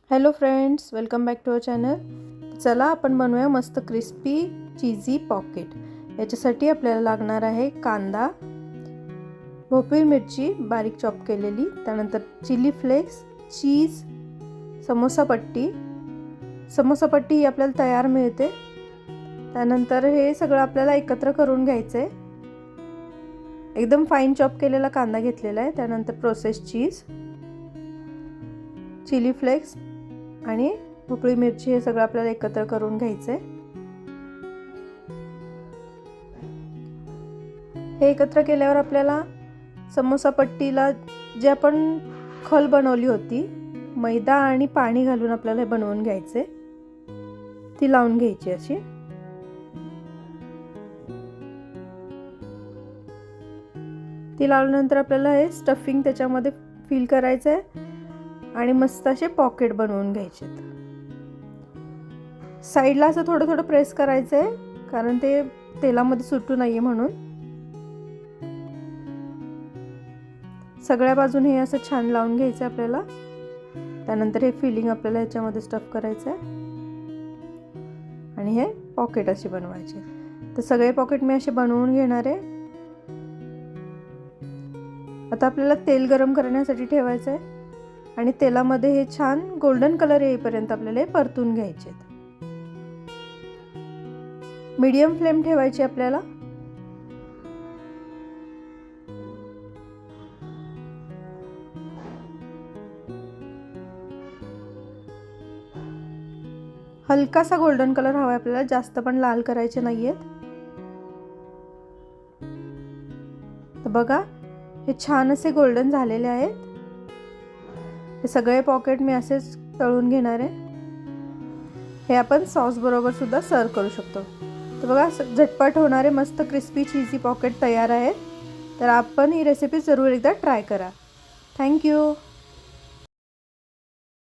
Hello friends, welcome back to our channel. चला आपण बनवूया मस्त क्रिस्पी चीजी पॉकेट. याच्यासाठी आपल्याला लागणार आहे कांदा, भोपळी मिरची बारीक चॉप केलेली, त्यानंतर चिली फ्लेक्स, चीज, समोसा पट्टी ही आपल्याला तयार मिळते. त्यानंतर हे सगळं आपल्याला एकत्र करून घ्यायचं आहे. एकदम फाईन चॉप केलेला कांदा घेतलेला आहे, त्यानंतर प्रोसेस्ड चीज, चिली फ्लेक्स आणि भोपळी मिरची हे सगळं आपल्याला एकत्र करून घ्यायचं आहे. हे एकत्र केल्यावर आपल्याला समोसा पट्टीला जे आपण खल बनवली होती, मैदा आणि पाणी घालून आपल्याला हे बनवून घ्यायचे, ती लावून घ्यायची अशी. ती लावल्यानंतर आपल्याला हे स्टफिंग त्याच्यामध्ये फिल करायचं आहे आणि मस्त असे पॉकेट बनवून घ्यायचे. साईडला असं थोडं थोडं प्रेस करायचं आहे, कारण ते तेलामध्ये सुटू नये म्हणून. सगळ्या बाजूने हे असं छान लावून घ्यायचं आहे आपल्याला. त्यानंतर हे फिलिंग आपल्याला याच्यामध्ये स्टफ करायचं आहे आणि हे पॉकेट असे बनवायचे. तर सगळे पॉकेट मी असे बनवून घेणार आहे. आता आपल्याला तेल गरम करण्यासाठी ठेवायचं आहे आणि तेलामध्ये हे छान गोल्डन कलर येईपर्यंत आपल्याला परतून घ्यायचे. मीडियम फ्लेम ठेवायची आपल्याला. हलकासा गोल्डन कलर हवा आपल्याला, जास्त पण लाल करायचे नाहीयेत. तर बघा, हे छान असे गोल्डन झालेले आहेत. हे सगळे पॉकेट मी असेच तळून घेणार आहे. हे आपण सॉस बरोबर सुद्धा सर्व करू शकतो. तर बघा, झटपट होणारे मस्त क्रिस्पी चीजी पॉकेट तयार आहेत. तर आपण ही रेसिपी जरूर एकदा ट्राय करा. थँक्यू.